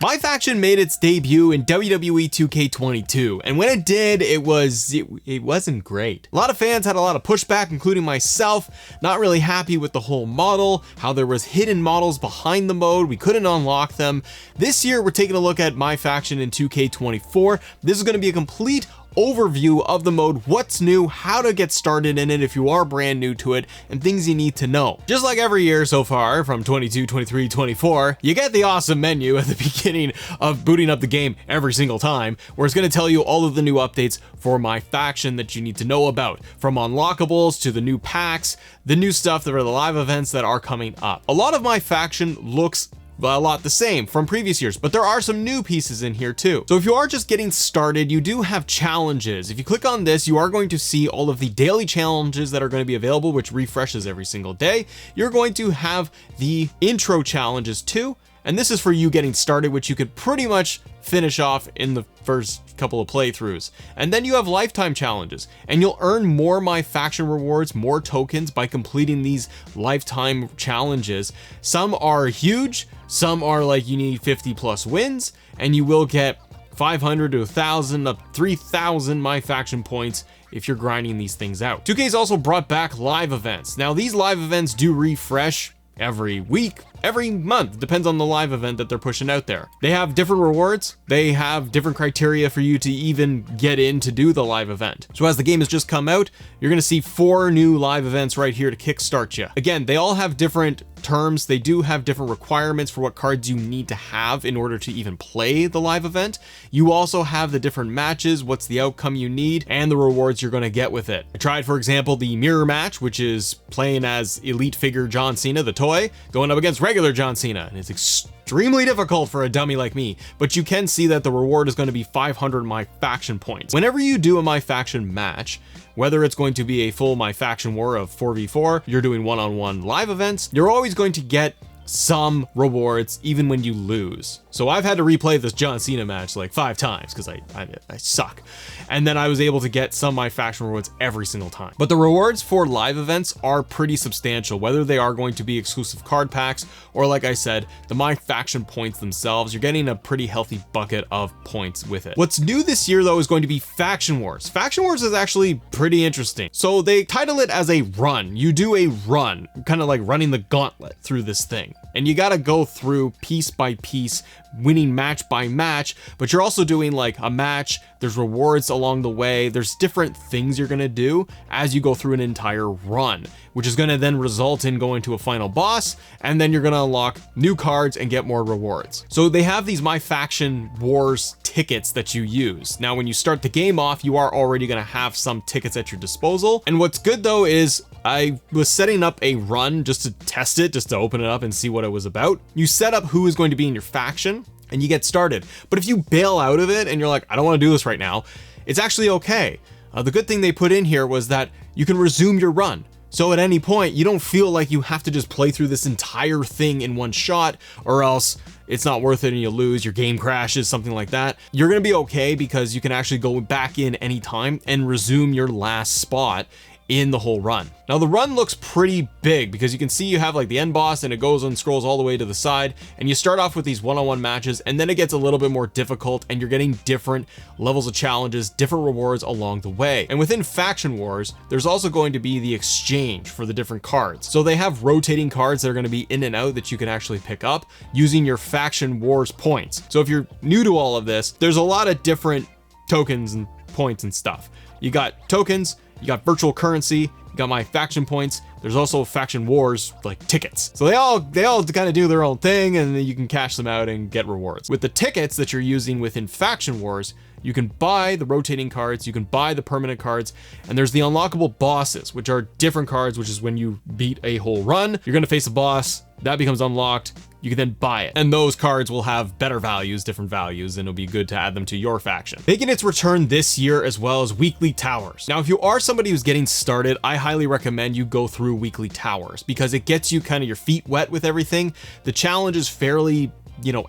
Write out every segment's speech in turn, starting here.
MyFaction made its debut in WWE 2K22, and when it did, it wasn't great. A lot of fans had a lot of pushback, including myself, not really happy with the whole model, how there was hidden models behind the mode, we couldn't unlock them. This year, we're taking a look at MyFaction in 2K24. This is going to be a complete overview of the mode, what's new, how to get started in it if you are brand new to it, and things you need to know. Just like every year so far from 22, 23, 24, you get the awesome menu at the beginning of booting up the game every single time, where it's going to tell you all of the new updates for MyFaction that you need to know about, from unlockables to the new packs, the new stuff that are the live events that are coming up. A lot of MyFaction looks a lot the same from previous years, but there are some new pieces in here too. So if you are just getting started, you do have challenges. If you click on this, you are going to see all of the daily challenges that are going to be available, which refreshes every single day. You're going to have the intro challenges too, and this is for you getting started, which you could pretty much finish off in the first couple of playthroughs. And then you have lifetime challenges, and you'll earn more MyFaction rewards, more tokens by completing these lifetime challenges. Some are huge, some are like you need 50 plus wins, and you will get 500 to 1,000 up 3,000 MyFaction points if you're grinding these things out. 2K's also brought back live events. Now these live events do refresh every week, every month, depends on the live event that they're pushing out there. They have different rewards, they have different criteria for you to even get in to do the live event. So as the game has just come out, you're going to see 4 new live events right here to kickstart you. Again, they all have different terms, they do have different requirements for what cards you need to have in order to even play the live event. You also have the different matches, what's the outcome you need, and the rewards you're going to get with it. I tried, for example, the mirror match, which is playing as elite figure John Cena, the toy, going up against regular John Cena, and it's extremely difficult for a dummy like me, but you can see that the reward is going to be 500 MyFaction points. Whenever you do a MyFaction match, whether it's going to be a full MyFaction war of 4v4, you're doing one-on-one live events, you're always going to get some rewards even when you lose. So I've had to replay this John Cena match like 5 times because I suck, and then I was able to get some MyFaction rewards every single time. But the rewards for live events are pretty substantial, whether they are going to be exclusive card packs or, like I said, the MyFaction points themselves. You're getting a pretty healthy bucket of points with it. What's new this year though is going to be Faction Wars. Faction Wars is actually pretty interesting. So they title it as a run. You do a run, kind of like running the gauntlet through this thing, and you got to go through piece by piece, winning match by match, but you're also doing like a match, there's rewards along the way, there's different things you're going to do as you go through an entire run, which is going to then result in going to a final boss, and then you're going to unlock new cards and get more rewards. So they have these MyFaction Wars tickets that you use. Now when you start the game off, you are already going to have some tickets at your disposal, and what's good though is I was setting up a run just to test it, just to open it up and see what it was about. You set up who is going to be in your faction and you get started. But if you bail out of it and you're like, I don't want to do this right now, it's actually okay. The good thing they put in here was that you can resume your run. So at any point, you don't feel like you have to just play through this entire thing in one shot, or else it's not worth it and you lose, your game crashes, something like that. You're going to be okay because you can actually go back in anytime and resume your last spot in the whole run. Now the run looks pretty big because you can see you have like the end boss and it goes and scrolls all the way to the side, and you start off with these one-on-one matches, and then it gets a little bit more difficult and you're getting different levels of challenges, different rewards along the way. And within Faction Wars, there's also going to be the exchange for the different cards. So they have rotating cards that are going to be in and out that you can actually pick up using your Faction Wars points. So if you're new to all of this, there's a lot of different tokens and points and stuff. You got tokens, you got virtual currency, you got MyFaction points. There's also Faction Wars like tickets. So they all kind of do their own thing, and then you can cash them out and get rewards. With the tickets that you're using within Faction Wars, you can buy the rotating cards, you can buy the permanent cards, and there's the unlockable bosses, which are different cards, which is when you beat a whole run, you're gonna face a boss, that becomes unlocked, you can then buy it. And those cards will have better values, different values, and it'll be good to add them to your faction. Making its return this year as well as weekly towers. Now, if you are somebody who's getting started, I highly recommend you go through weekly towers because it gets you kind of your feet wet with everything. The challenge is fairly,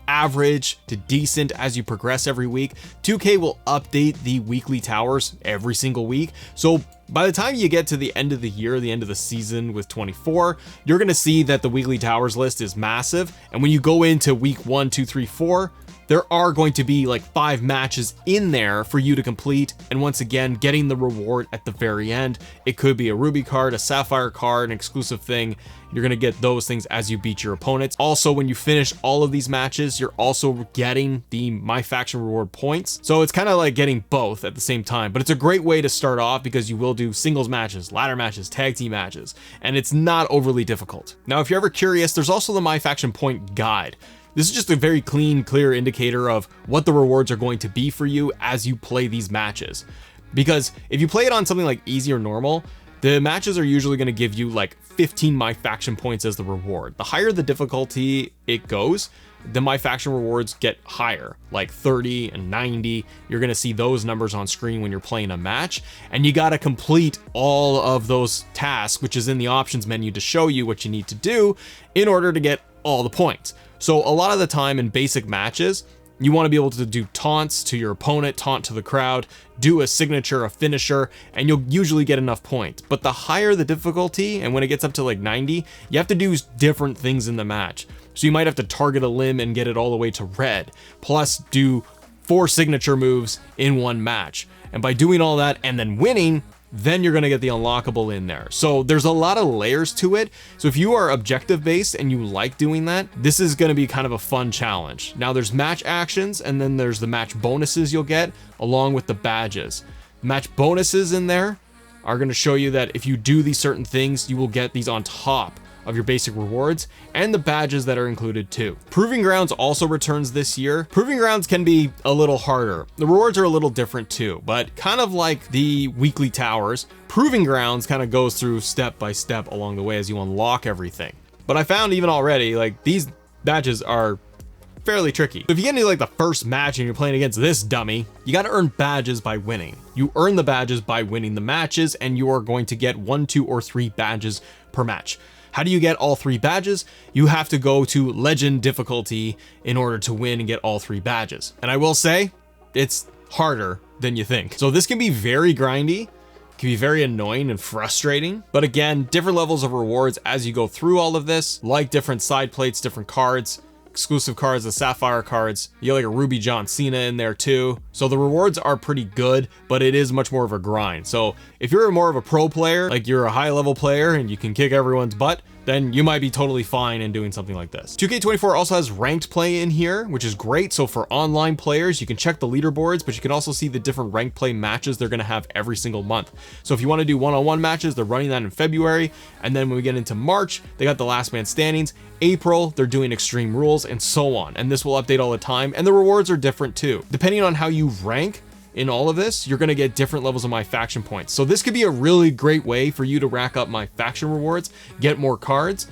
average to decent as you progress every week. 2K will update the weekly towers every single week. So by the time you get to the end of the year, the end of the season with 24, you're going to see that the weekly towers list is massive. And when you go into week 1, 2, 3, 4, there are going to be like 5 matches in there for you to complete. And once again, getting the reward at the very end. It could be a ruby card, a sapphire card, an exclusive thing. You're going to get those things as you beat your opponents. Also, when you finish all of these matches, you're also getting the MyFaction reward points. So it's kind of like getting both at the same time, but it's a great way to start off because you will do singles matches, ladder matches, tag team matches, and it's not overly difficult. Now, if you're ever curious, there's also the MyFaction point guide. This is just a very clean, clear indicator of what the rewards are going to be for you as you play these matches. Because if you play it on something like easy or normal, the matches are usually going to give you like 15 MyFaction points as the reward. The higher the difficulty it goes, the MyFaction rewards get higher, like 30 and 90. You're going to see those numbers on screen when you're playing a match, and you got to complete all of those tasks, which is in the options menu to show you what you need to do in order to get all the points. So a lot of the time in basic matches, you want to be able to do taunts to your opponent, taunt to the crowd, do a signature, a finisher, and you'll usually get enough points. But the higher the difficulty, and when it gets up to like 90, you have to do different things in the match. So you might have to target a limb and get it all the way to red, plus do 4 signature moves in one match. And by doing all that and then winning, then you're going to get the unlockable in there. So there's a lot of layers to it. So if you are objective based and you like doing that, this is going to be kind of a fun challenge. Now there's match actions, and then there's the match bonuses you'll get along with the badges. Match bonuses in there are going to show you that if you do these certain things, you will get these on top of your basic rewards, and the badges that are included too. Proving Grounds also returns this year. Proving Grounds can be a little harder. The rewards are a little different too, but kind of like the weekly towers, Proving Grounds kind of goes through step by step along the way as you unlock everything. But I found even already, like, these badges are fairly tricky. If you get into like the first match and you're playing against this dummy, you got to earn badges by winning. You earn the badges by winning the matches, and you are going to get 1, 2, or 3 badges per match. How do you get all 3 badges? You have to go to legend difficulty in order to win and get all 3 badges. And I will say, it's harder than you think. So this can be very grindy, can be very annoying and frustrating. But again, different levels of rewards as you go through all of this, like different side plates, different cards, exclusive cards, the sapphire cards. You get like a Ruby John Cena in there too. So the rewards are pretty good, but it is much more of a grind. So if you're more of a pro player, like you're a high level player and you can kick everyone's butt, then you might be totally fine in doing something like this. 2K24 also has ranked play in here, which is great. So for online players, you can check the leaderboards, but you can also see the different ranked play matches they're going to have every single month. So if you want to do one-on-one matches, they're running that in February. And then when we get into March, they got the last man standings. April, they're doing extreme rules, and so on. And this will update all the time. And the rewards are different too. Depending on how you rank in all of this, you're going to get different levels of MyFaction points. So this could be a really great way for you to rack up MyFaction rewards, get more cards,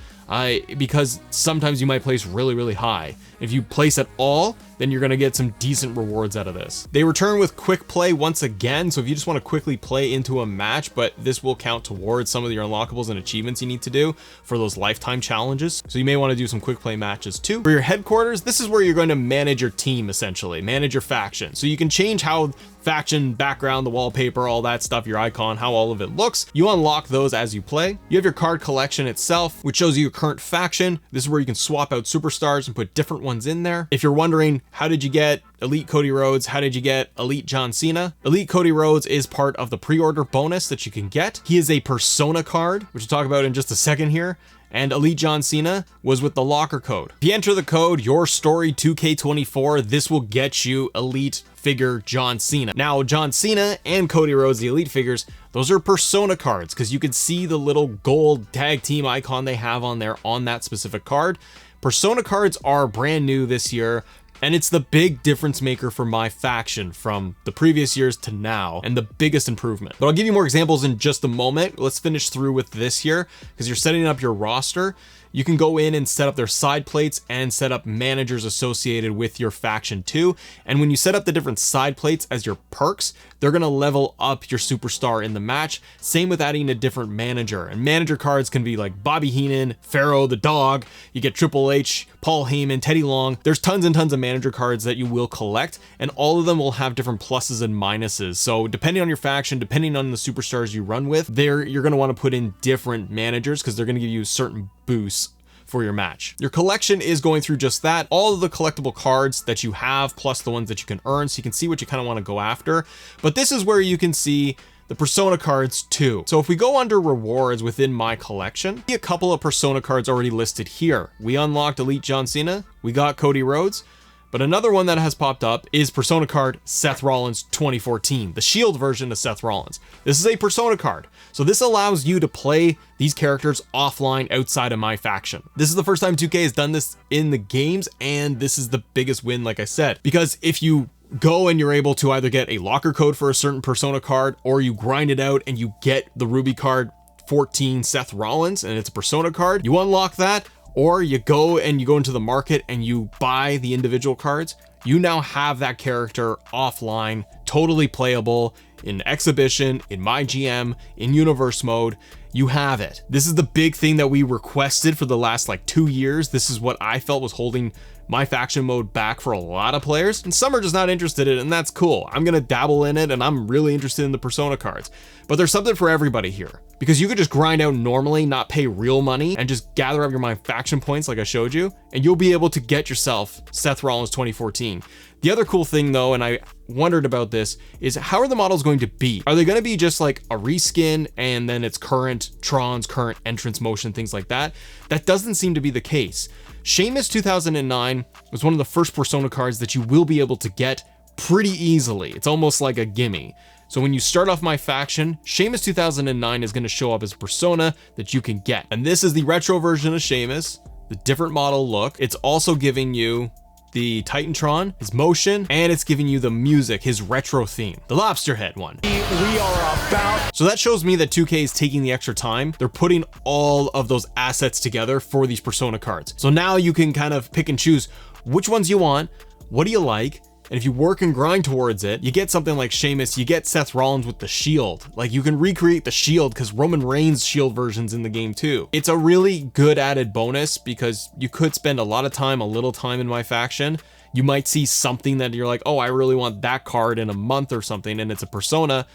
because sometimes you might place really, really high. If you place at all, then you're going to get some decent rewards out of this. They return with quick play once again. So if you just want to quickly play into a match, but this will count towards some of your unlockables and achievements you need to do for those lifetime challenges. So you may want to do some quick play matches too. For your headquarters, this is where you're going to manage your team, essentially manage your faction. So you can change how faction background, the wallpaper, all that stuff, your icon, how all of it looks. You unlock those as you play. You have your card collection itself, which shows you your current faction. This is where you can swap out superstars and put different ones in there. If you're wondering, how did you get Elite Cody Rhodes? How did you get Elite John Cena? Elite Cody Rhodes is part of the pre-order bonus that you can get. He is a persona card, which we'll talk about in just a second here. And Elite John Cena was with the locker code. If you enter the code Your Story 2K24, this will get you Elite figure John Cena. Now, John Cena and Cody Rhodes, the Elite figures, those are persona cards, because you can see the little gold tag team icon they have on there on that specific card. Persona cards are brand new this year, and it's the big difference maker for MyFaction from the previous years to now, and the biggest improvement. But I'll give you more examples in just a moment. Let's finish through with this here, because you're setting up your roster. You can go in and set up their side plates and set up managers associated with your faction too. And when you set up the different side plates as your perks, they're going to level up your superstar in the match. Same with adding a different manager, and manager cards can be like Bobby Heenan, Pharaoh the Dog. You get Triple H, Paul Heyman, Teddy Long. There's tons and tons of manager cards that you will collect, and all of them will have different pluses and minuses. So depending on your faction, depending on the superstars you run with, you're going to want to put in different managers, because they're going to give you certain boosts. for your match. Your collection is going through just that, all of the collectible cards that you have, plus the ones that you can earn, so you can see what you kind of want to go after. But this is where you can see the Persona cards too. So if we go under rewards within my collection, see a couple of Persona cards already listed here. We unlocked Elite John Cena, we got Cody Rhodes, but another one that has popped up is Persona card Seth Rollins 2014, the Shield version of Seth Rollins. This is a Persona card. So this allows you to play these characters offline outside of MyFaction. This is the first time 2K has done this in the games, and this is the biggest win, like I said, because if you go and you're able to either get a locker code for a certain Persona card, or you grind it out and you get the Ruby card 14 Seth Rollins and it's a Persona card, you unlock that, or you go into the market and you buy the individual cards, you now have that character offline, totally playable in exhibition, in my GM, in universe mode. You have it. This is the big thing that we requested for the last like 2 years. This is what I felt was holding MyFaction mode back for a lot of players, and some are just not interested in it, and that's cool. I'm gonna dabble in it, and I'm really interested in the Persona cards, but there's something for everybody here, because you could just grind out normally, not pay real money, and just gather up your MyFaction points like I showed you, and you'll be able to get yourself Seth Rollins 2014. The other cool thing though, and I wondered about this, is how are the models going to be? Are they going to be just like a reskin and then it's current Tron's current entrance motion, things like that? That doesn't seem to be the case. Sheamus 2009 was one of the first Persona cards that you will be able to get pretty easily. It's almost like a gimme. So when you start off MyFaction, Sheamus 2009 is going to show up as Persona that you can get. And this is the retro version of Sheamus, the different model look. It's also giving you the Titantron, his motion, and it's giving you the music, his retro theme, the lobster head one. We are about. So that shows me that 2K is taking the extra time. They're putting all of those assets together for these Persona cards. So now you can kind of pick and choose which ones you want, what do you like, and if you work and grind towards it, you get something like Sheamus, you get Seth Rollins with the shield. Like you can recreate the shield because Roman Reigns shield version's in the game too. It's a really good added bonus because you could spend a lot of time, a little time in MyFaction. You might see something that you're like, oh, I really want that card in a month or something, and it's a Persona.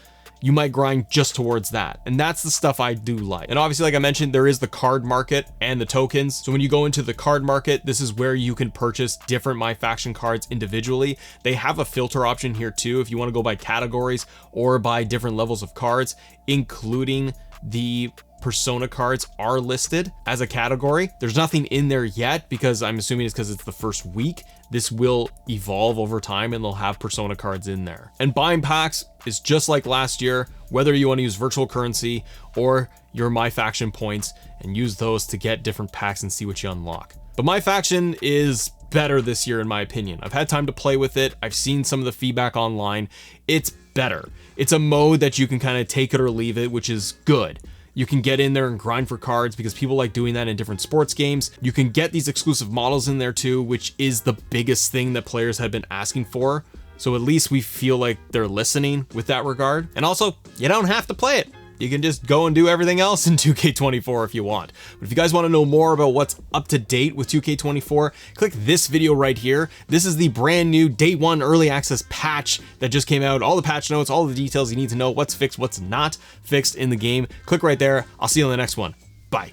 You might grind just towards that. And that's the stuff I do like. And obviously, like I mentioned, there is the card market and the tokens. So when you go into the card market, this is where you can purchase different MyFaction cards individually. They have a filter option here too, if you want to go by categories or by different levels of cards, including the Persona cards are listed as a category. There's nothing in there yet because I'm assuming it's because it's the first week. This will evolve over time and they'll have Persona cards in there. And buying packs is just like last year, whether you want to use virtual currency or your MyFaction points and use those to get different packs and see what you unlock. But MyFaction is better this year in my opinion. I've had time to play with it. I've seen some of the feedback online. It's better. It's a mode that you can kind of take it or leave it, which is good. You can get in there and grind for cards because people like doing that in different sports games. You can get these exclusive models in there too, which is the biggest thing that players have been asking for. So at least we feel like they're listening with that regard. And also, you don't have to play it. You can just go and do everything else in 2K24 if you want. But if you guys want to know more about what's up to date with 2K24, click this video right here. This is the brand new day one early access patch that just came out. All the patch notes, all the details you need to know, what's fixed, what's not fixed in the game. Click right there. I'll see you in the next one. Bye.